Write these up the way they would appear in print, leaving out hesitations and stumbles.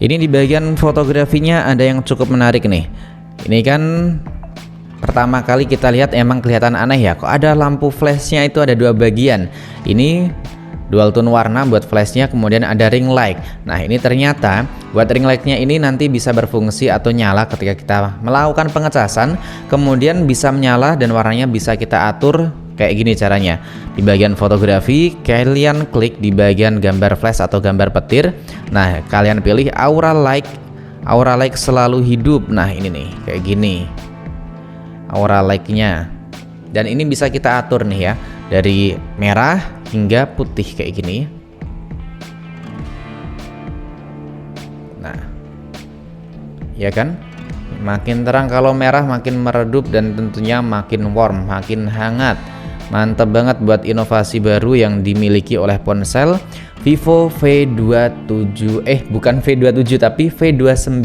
Ini di bagian fotografinya ada yang cukup menarik nih. Ini kan pertama kali kita lihat emang kelihatan aneh ya, kok ada lampu flashnya itu ada dua bagian. Ini dual tone warna buat flashnya, kemudian ada ring light. Nah ini ternyata buat ring lightnya ini nanti bisa berfungsi atau nyala ketika kita melakukan pengecasan, kemudian bisa menyala dan warnanya bisa kita atur kayak gini caranya. Di bagian fotografi kalian klik di bagian gambar flash atau gambar petir. Nah kalian pilih aura light selalu hidup. Nah ini nih kayak gini aura lightnya, dan ini bisa kita atur nih ya, dari merah hingga putih kayak gini. Nah ya kan, makin terang kalau merah, makin meredup, dan tentunya makin warm, makin hangat. Mantap banget buat inovasi baru yang dimiliki oleh ponsel Vivo V27, bukan V27 tapi V29.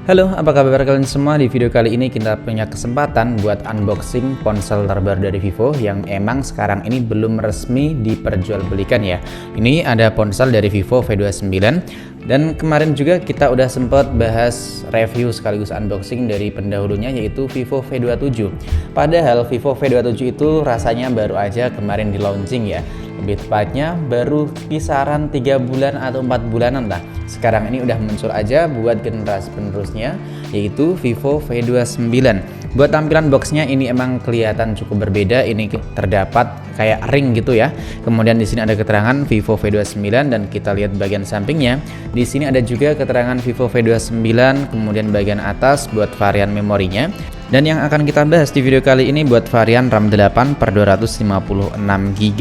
Halo, apa kabar kalian semua? Di video kali ini kita punya kesempatan buat unboxing ponsel terbaru dari Vivo yang emang sekarang ini belum resmi diperjualbelikan ya. Ini ada ponsel dari Vivo V29, dan kemarin juga kita udah sempat bahas review sekaligus unboxing dari pendahulunya yaitu Vivo V27. Padahal Vivo V27 itu rasanya baru aja kemarin di launching ya. Lebih tepatnya baru kisaran 3 bulan atau 4 bulanan lah. Sekarang ini udah muncul aja buat generasi penerusnya yaitu Vivo V29. Buat tampilan boxnya ini emang kelihatan cukup berbeda. Ini terdapat kayak ring gitu ya. Kemudian di sini ada keterangan Vivo V29 dan kita lihat bagian sampingnya. Di sini ada juga keterangan Vivo V29, kemudian bagian atas buat varian memorinya. Dan yang akan kita bahas di video kali ini buat varian RAM 8 per 256 GB.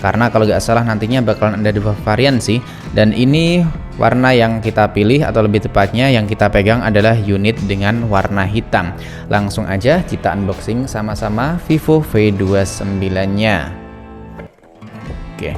Karena kalau nggak salah nantinya bakalan ada dua varian sih. Dan ini warna yang kita pilih atau lebih tepatnya yang kita pegang adalah unit dengan warna hitam. Langsung aja kita unboxing sama-sama Vivo V29-nya. Oke.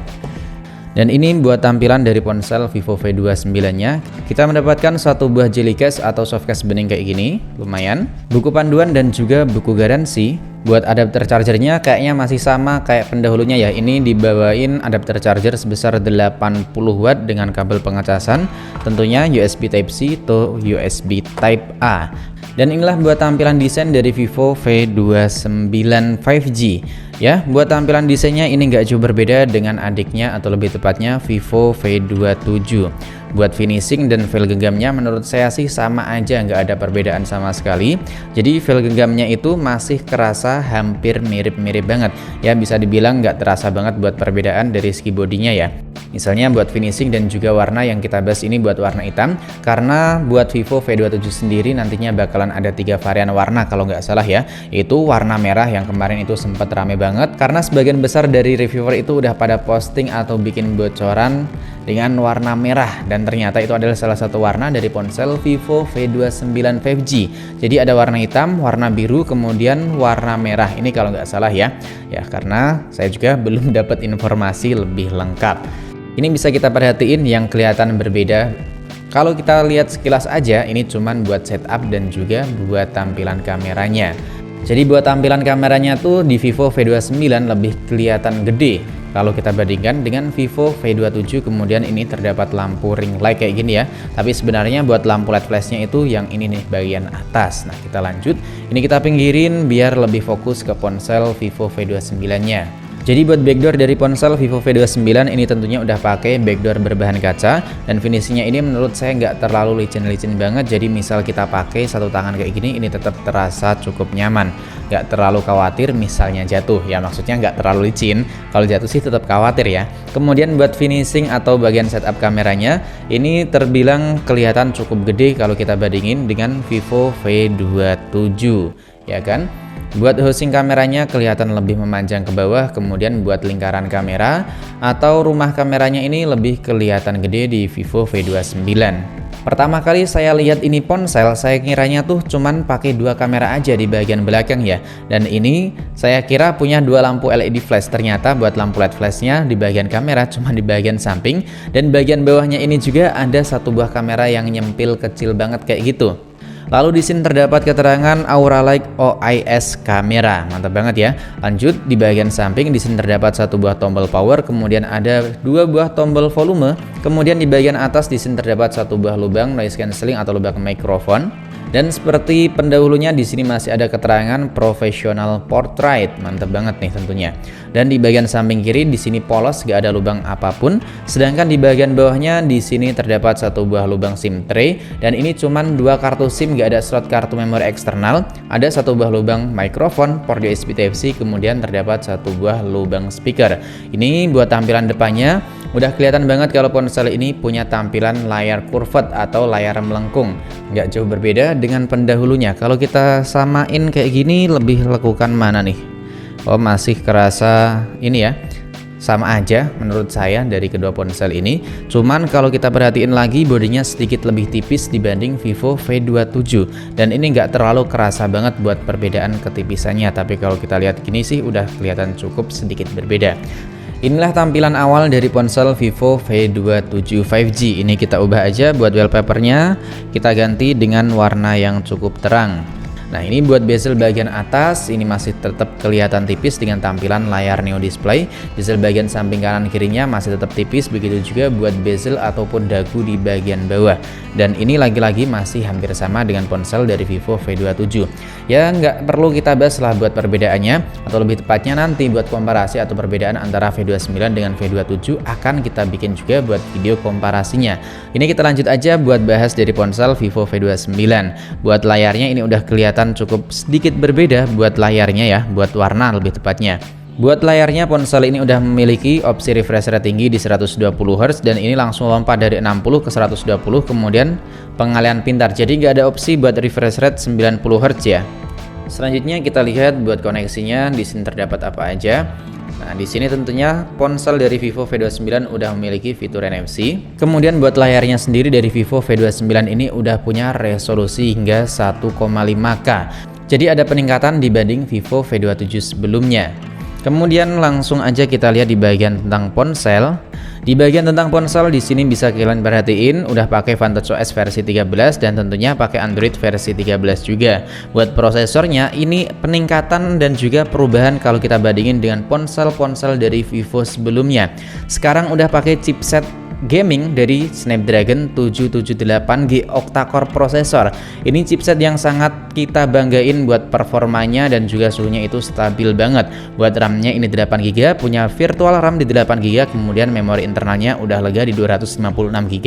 Dan ini buat tampilan dari ponsel Vivo V29-nya. Kita mendapatkan satu buah jelly case atau soft case bening kayak gini, lumayan. Buku panduan dan juga buku garansi. Buat adapter chargernya kayaknya masih sama kayak pendahulunya ya. Ini dibawain adapter charger sebesar 80 watt dengan kabel pengecasan, tentunya USB Type-C atau USB Type-A. Dan inilah buat tampilan desain dari Vivo V29 5G. Ya, buat tampilan desainnya ini nggak jauh berbeda dengan adiknya atau lebih tepatnya Vivo V27. Buat finishing dan feel genggamnya menurut saya sih sama aja, nggak ada perbedaan sama sekali. Jadi feel genggamnya itu masih kerasa hampir mirip-mirip banget. Ya bisa dibilang nggak terasa banget buat perbedaan dari segi bodinya ya. Misalnya buat finishing dan juga warna yang kita bahas ini buat warna hitam. Karena buat Vivo V27 sendiri nantinya bakalan ada 3 varian warna kalau nggak salah ya. Itu warna merah yang kemarin itu sempat rame banget. Karena sebagian besar dari reviewer itu udah pada posting atau bikin bocoran dengan warna merah. Dan ternyata itu adalah salah satu warna dari ponsel Vivo V29 5G. Jadi ada warna hitam, warna biru, kemudian warna merah. Ini kalau nggak salah ya. Ya karena saya juga belum dapat informasi lebih lengkap. Ini bisa kita perhatiin yang kelihatan berbeda. Kalau kita lihat sekilas aja, ini cuman buat setup dan juga buat tampilan kameranya. Jadi buat tampilan kameranya tuh di Vivo V29 lebih kelihatan gede kalau kita bandingkan dengan Vivo V27. Kemudian ini terdapat lampu ring light kayak gini ya. Tapi sebenarnya buat lampu LED flashnya itu yang ini nih bagian atas. Nah kita lanjut. Ini kita pinggirin biar lebih fokus ke ponsel Vivo V29-nya. Jadi buat backdoor dari ponsel Vivo V29 ini tentunya udah pakai backdoor berbahan kaca, dan finishingnya ini menurut saya nggak terlalu licin-licin banget. Jadi misal kita pakai satu tangan kayak gini, ini tetap terasa cukup nyaman, nggak terlalu khawatir misalnya jatuh ya, maksudnya nggak terlalu licin. Kalau jatuh sih tetap khawatir ya. Kemudian buat finishing atau bagian setup kameranya ini terbilang kelihatan cukup gede kalau kita bandingin dengan Vivo V27 ya kan. Buat housing kameranya kelihatan lebih memanjang ke bawah, kemudian buat lingkaran kamera atau rumah kameranya ini lebih kelihatan gede di Vivo V29. Pertama kali saya lihat ini ponsel, saya kiranya tuh cuman pakai 2 kamera aja di bagian belakang ya. Dan ini saya kira punya 2 lampu LED flash, ternyata buat lampu LED flashnya di bagian kamera cuma di bagian samping, dan bagian bawahnya ini juga ada satu buah kamera yang nyempil kecil banget kayak gitu. Lalu di sini terdapat keterangan Auralight OIS kamera, mantap banget ya. Lanjut di bagian samping di sini terdapat satu buah tombol power, kemudian ada dua buah tombol volume, kemudian di bagian atas di sini terdapat satu buah lubang noise cancelling atau lubang mikrofon. Dan seperti pendahulunya di sini masih ada keterangan professional portrait, mantap banget nih tentunya. Dan di bagian samping kiri di sini polos, gak ada lubang apapun. Sedangkan di bagian bawahnya di sini terdapat satu buah lubang SIM tray dan ini cuman dua kartu SIM, gak ada slot kartu memori eksternal. Ada satu buah lubang mikrofon, port USB Type-C, kemudian terdapat satu buah lubang speaker. Ini buat tampilan depannya. Udah kelihatan banget kalau ponsel ini punya tampilan layar curved atau layar melengkung. Nggak jauh berbeda dengan pendahulunya. Kalau kita samain kayak gini, lebih lekukan mana nih? Oh, masih kerasa ini ya. Sama aja menurut saya dari kedua ponsel ini. Cuman kalau kita perhatiin lagi, bodinya sedikit lebih tipis dibanding Vivo V27. Dan ini nggak terlalu kerasa banget buat perbedaan ketipisannya. Tapi kalau kita lihat gini sih udah kelihatan cukup sedikit berbeda. Inilah tampilan awal dari ponsel Vivo V27 5G. Ini kita ubah aja buat wallpapernya, kita ganti dengan warna yang cukup terang. Nah, ini buat bezel bagian atas, ini masih tetap kelihatan tipis dengan tampilan layar Neo Display. Bezel bagian samping kanan kirinya masih tetap tipis, begitu juga buat bezel ataupun dagu di bagian bawah. Dan ini lagi-lagi masih hampir sama dengan ponsel dari Vivo V27. Ya, nggak perlu kita bahas lah buat perbedaannya, atau lebih tepatnya nanti buat komparasi atau perbedaan antara V29 dengan V27 akan kita bikin juga buat video komparasinya. Ini kita lanjut aja buat bahas dari ponsel Vivo V29. Buat layarnya ini udah kelihatan cukup sedikit berbeda buat layarnya ya, buat warna lebih tepatnya. Buat layarnya ponsel ini udah memiliki opsi refresh rate tinggi di 120 Hz dan ini langsung lompat dari 60 ke 120, kemudian pengalihan pintar. Jadi nggak ada opsi buat refresh rate 90 Hz ya. Selanjutnya kita lihat buat koneksinya, di sini terdapat apa aja. Nah, di sini tentunya ponsel dari Vivo V29 udah memiliki fitur NFC. Kemudian buat layarnya sendiri dari Vivo V29 ini udah punya resolusi hingga 1,5K. Jadi ada peningkatan dibanding Vivo V27 sebelumnya. Kemudian langsung aja kita lihat di bagian tentang ponsel. Di bagian tentang ponsel di sini bisa kalian perhatiin udah pakai Vantage OS versi 13 dan tentunya pakai Android versi 13 juga. Buat prosesornya ini peningkatan dan juga perubahan kalau kita bandingin dengan ponsel-ponsel dari Vivo sebelumnya. Sekarang udah pakai chipset gaming dari Snapdragon 778G octa-core prosesor. Ini chipset yang sangat kita banggain buat performanya dan juga suhunya itu stabil banget. Buat RAM-nya ini 8GB, punya virtual RAM di 8GB, kemudian memori internalnya udah lega di 256GB.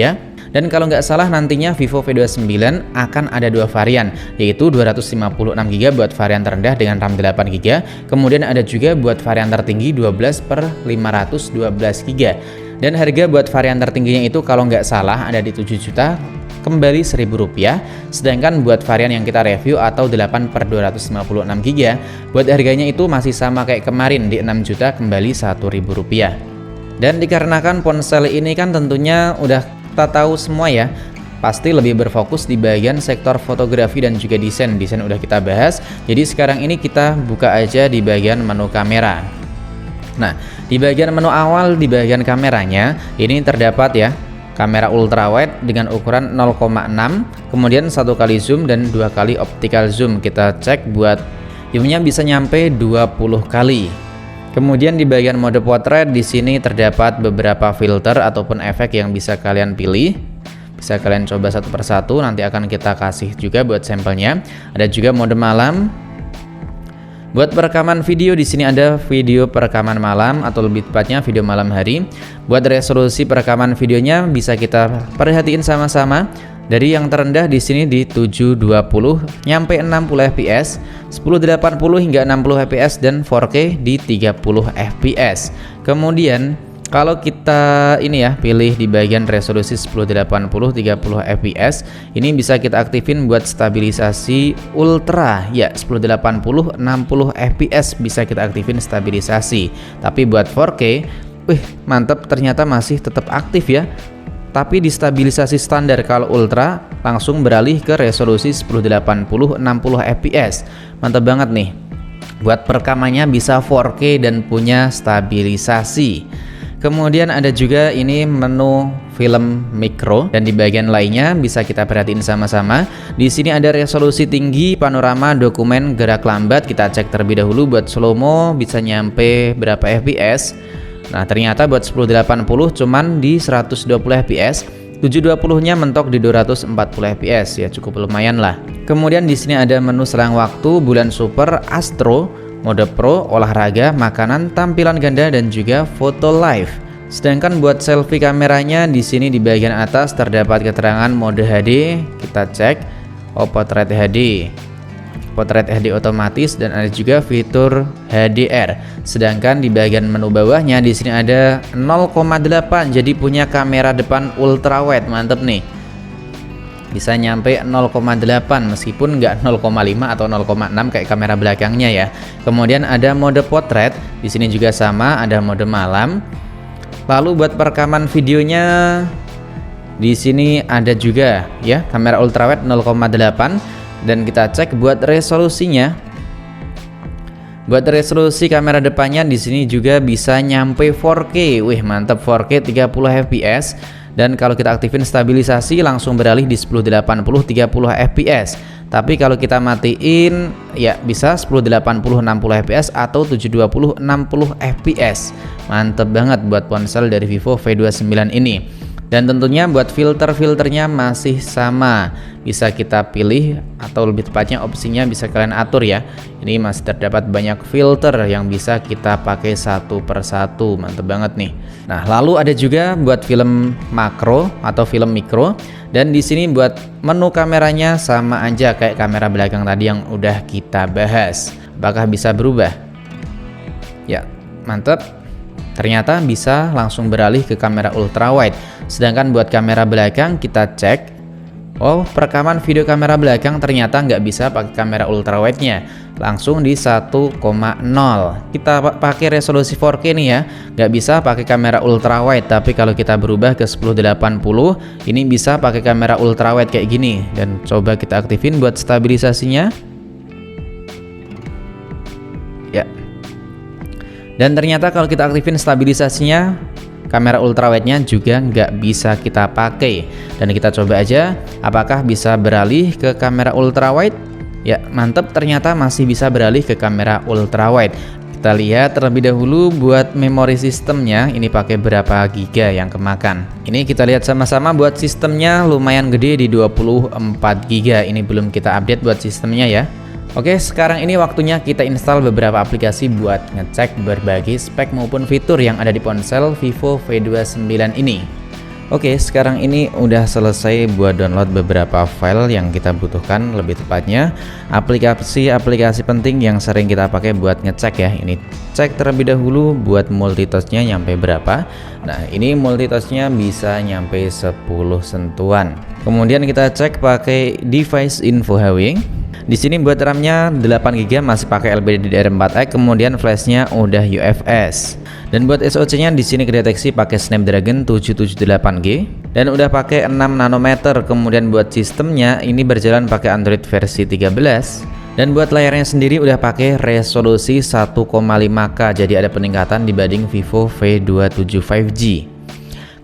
Dan kalau nggak salah nantinya Vivo V29 akan ada dua varian, yaitu 256GB buat varian terendah dengan RAM 8GB, kemudian ada juga buat varian tertinggi 12/512GB. Dan harga buat varian tertingginya itu kalau nggak salah ada di 7 juta kembali Rp1.000, sedangkan buat varian yang kita review atau 8/256GB buat harganya itu masih sama kayak kemarin di 6 juta kembali Rp1.000. Dan dikarenakan ponsel ini kan tentunya udah kita tahu semua ya, pasti lebih berfokus di bagian sektor fotografi dan juga desain udah kita bahas. Jadi sekarang ini kita buka aja di bagian menu kamera. Nah, di bagian menu awal di bagian kameranya ini terdapat ya kamera ultrawide dengan ukuran 0,6, kemudian 1 kali zoom dan 2 kali optical zoom. Kita cek buat zoomnya bisa nyampe 20 kali. Kemudian di bagian mode portrait di sini terdapat beberapa filter ataupun efek yang bisa kalian pilih. Bisa kalian coba satu persatu, nanti akan kita kasih juga buat sampelnya. Ada juga mode malam. Buat perekaman video di sini ada video perekaman malam atau lebih tepatnya video malam hari. Buat resolusi perekaman videonya bisa kita perhatiin sama-sama. Dari yang terendah di sini di 720 nyampe 60 fps, 1080 hingga 60 fps dan 4K di 30 fps. Kemudian kalau kita ini ya pilih di bagian resolusi 1080 30 fps, ini bisa kita aktifin buat stabilisasi ultra ya, 1080 60 fps bisa kita aktifin stabilisasi. Tapi buat 4K, mantap, ternyata masih tetap aktif ya. Tapi di stabilisasi standar kalau ultra langsung beralih ke resolusi 1080 60 fps. Mantap banget nih. Buat perekamannya bisa 4K dan punya stabilisasi. Kemudian ada juga ini menu film mikro, dan di bagian lainnya bisa kita perhatiin sama-sama. Di sini ada resolusi tinggi, panorama, dokumen, gerak lambat. Kita cek terlebih dahulu buat slow mo bisa nyampe berapa fps. Nah, ternyata buat 1080 cuman di 120 fps. 720-nya mentok di 240 fps, ya cukup lumayan lah. Kemudian di sini ada menu selang waktu, bulan super, astro, mode pro, olahraga, makanan, tampilan ganda, dan juga foto live. Sedangkan buat selfie kameranya di sini di bagian atas terdapat keterangan mode HD. Kita cek, portrait HD, portrait HD otomatis, dan ada juga fitur HDR. Sedangkan di bagian menu bawahnya di sini ada 0,8, jadi punya kamera depan ultra wide, mantep nih. Bisa nyampe 0,8 meskipun nggak 0,5 atau 0,6 kayak kamera belakangnya ya. Kemudian ada mode potret, di sini juga sama, ada mode malam. Lalu buat perekaman videonya di sini ada juga ya kamera ultrawide 0,8, dan kita cek buat resolusinya. Buat resolusi kamera depannya di sini juga bisa nyampe 4K. Wih, mantap, 4K 30 fps. Dan kalau kita aktifin stabilisasi langsung beralih di 1080 30 fps. Tapi kalau kita matiin ya bisa 1080 60 fps atau 720 60 fps. Mantep banget buat ponsel dari Vivo V29 ini. Dan tentunya buat filter-filternya masih sama, bisa kita pilih atau lebih tepatnya opsinya bisa kalian atur ya. Ini masih terdapat banyak filter yang bisa kita pakai satu persatu, mantep banget nih. Nah, lalu ada juga buat film makro atau film mikro, dan di sini buat menu kameranya sama aja kayak kamera belakang tadi yang udah kita bahas. Apakah bisa berubah? Ya, mantep. Ternyata bisa langsung beralih ke kamera ultra wide. Sedangkan buat kamera belakang kita cek, oh, perekaman video kamera belakang ternyata nggak bisa pakai kamera ultra wide nya, langsung di 1,0. Kita pakai resolusi 4K nih ya, nggak bisa pakai kamera ultra wide. Tapi kalau kita berubah ke 1080 ini bisa pakai kamera ultra wide kayak gini. Dan coba kita aktifin buat stabilisasinya ya. Dan ternyata kalau kita aktifin stabilisasinya, kamera ultrawide-nya juga nggak bisa kita pakai. Dan kita coba aja apakah bisa beralih ke kamera ultrawide. Ya, mantep, ternyata masih bisa beralih ke kamera ultrawide. Kita lihat terlebih dahulu buat memori sistemnya, ini pakai berapa giga yang kemakan. Ini kita lihat sama-sama, buat sistemnya lumayan gede di 24 giga. Ini belum kita update buat sistemnya ya. Oke, sekarang ini waktunya kita install beberapa aplikasi buat ngecek berbagai spek maupun fitur yang ada di ponsel Vivo V29 ini. Oke, sekarang ini udah selesai buat download beberapa file yang kita butuhkan, lebih tepatnya aplikasi-aplikasi penting yang sering kita pakai buat ngecek ya. Ini cek terlebih dahulu buat multitouch-nya nyampe berapa. Nah, ini multitouch-nya bisa nyampe 10 sentuhan. Kemudian kita cek pakai device info Huawei. Di sini buat RAM-nya 8GB masih pakai LPDDR4X, kemudian flash-nya udah UFS. Dan buat SoC-nya di sini kedeteksi pakai Snapdragon 778G dan udah pakai 6 nanometer. Kemudian buat sistemnya ini berjalan pakai Android versi 13. Dan buat layarnya sendiri udah pakai resolusi 1,5K, jadi ada peningkatan dibanding Vivo V27 5G.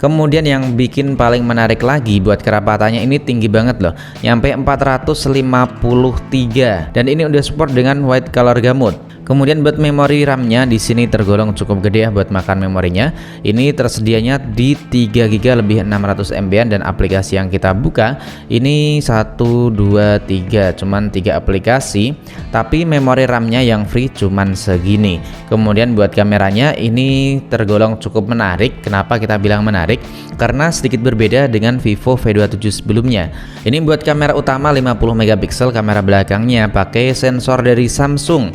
Kemudian yang bikin paling menarik lagi buat kerapatannya ini tinggi banget loh, nyampe 453, dan ini udah support dengan white color gamut. Kemudian buat memori RAM-nya di sini tergolong cukup gede ya buat makan memorinya. Ini tersedianya di 3GB lebih 600 MB, dan aplikasi yang kita buka ini 1 2 3, cuman 3 aplikasi, tapi memori RAM-nya yang free cuman segini. Kemudian buat kameranya ini tergolong cukup menarik. Kenapa kita bilang menarik? Karena sedikit berbeda dengan Vivo V27 sebelumnya. Ini buat kamera utama 50 megapiksel, kamera belakangnya pakai sensor dari Samsung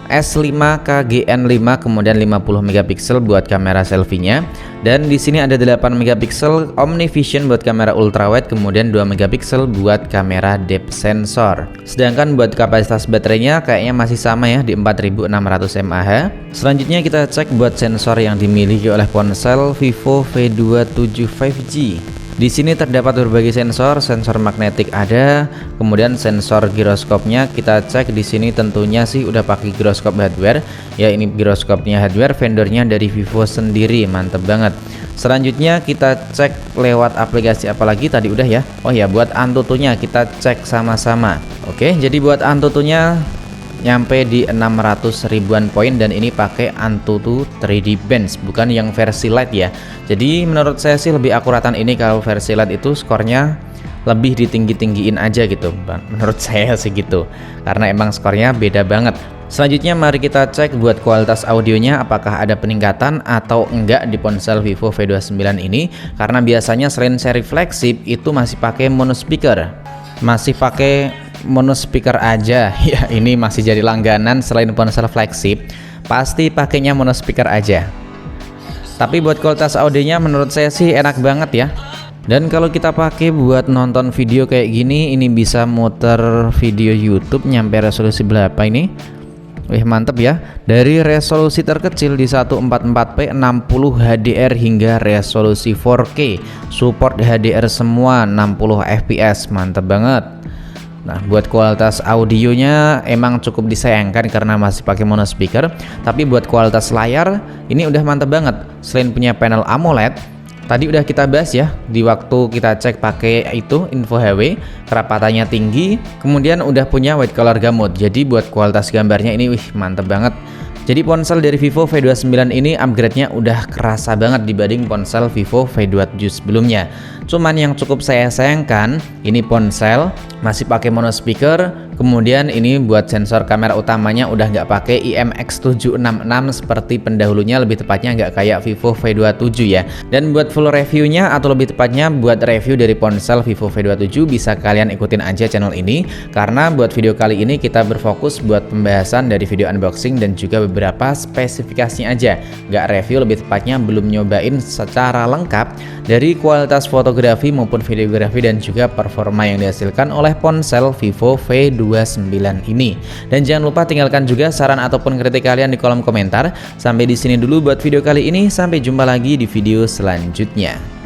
S5 KGN5, kemudian 50 megapiksel buat kamera selfie-nya, dan di sini ada 8 megapiksel OmniVision buat kamera ultrawide, kemudian 2 megapiksel buat kamera depth sensor. Sedangkan buat kapasitas baterainya kayaknya masih sama ya di 4600 mAh. Selanjutnya kita cek buat sensor yang dimiliki oleh ponsel Vivo V27 5G. Di sini terdapat berbagai sensor, sensor magnetik ada, kemudian sensor giroskopnya kita cek di sini tentunya sih udah pakai giroskop hardware. Ya, ini giroskopnya hardware, vendornya dari Vivo sendiri, mantep banget. Selanjutnya kita cek lewat aplikasi apalagi tadi udah ya. Oh ya, buat Antutunya kita cek sama-sama. Oke, jadi buat Antutunya nyampe di 600 ribuan poin dan ini pakai Antutu 3D Bench, bukan yang versi Lite ya. Jadi menurut saya sih lebih akuratan ini, kalau versi Lite itu skornya lebih ditinggi-tinggiin aja gitu Bang. Menurut saya sih gitu, karena emang skornya beda banget. Selanjutnya mari kita cek buat kualitas audionya apakah ada peningkatan atau enggak di ponsel Vivo V29 ini, karena biasanya selain seri flagship itu masih pakai mono speaker. Masih pakai mono speaker aja ya, ini masih jadi langganan. Selain ponsel flagship pasti pakainya mono speaker aja, tapi buat kualitas audionya menurut saya sih enak banget ya. Dan kalau kita pakai buat nonton video kayak gini, ini bisa muter video YouTube nyampe resolusi berapa ini? Wih, mantep ya, dari resolusi terkecil di 144p 60 HDR hingga resolusi 4K, support HDR semua 60 fps, mantep banget. Nah, buat kualitas audionya emang cukup disayangkan karena masih pakai mono speaker, tapi buat kualitas layar ini udah mantep banget. Selain punya panel AMOLED, tadi udah kita bahas ya di waktu kita cek pakai itu Info HW, kerapatannya tinggi, kemudian udah punya white color gamut. Jadi buat kualitas gambarnya ini wih mantep banget. Jadi ponsel dari Vivo V29 ini upgrade-nya udah kerasa banget dibanding ponsel Vivo V27 sebelumnya. Cuman yang cukup saya sayangkan, ini ponsel masih pakai mono speaker, kemudian ini buat sensor kamera utamanya udah nggak pakai IMX766 seperti pendahulunya, lebih tepatnya nggak kayak Vivo V27 ya. Dan buat full reviewnya atau lebih tepatnya buat review dari ponsel Vivo V27 bisa kalian ikutin aja channel ini, karena buat video kali ini kita berfokus buat pembahasan dari video unboxing dan juga beberapa spesifikasinya aja, nggak review, lebih tepatnya belum nyobain secara lengkap dari kualitas fotografi maupun videografi dan juga performa yang dihasilkan oleh ponsel Vivo V29 ini. Dan jangan lupa tinggalkan juga saran ataupun kritik kalian di kolom komentar. Sampai di sini dulu buat video kali ini, sampai jumpa lagi di video selanjutnya.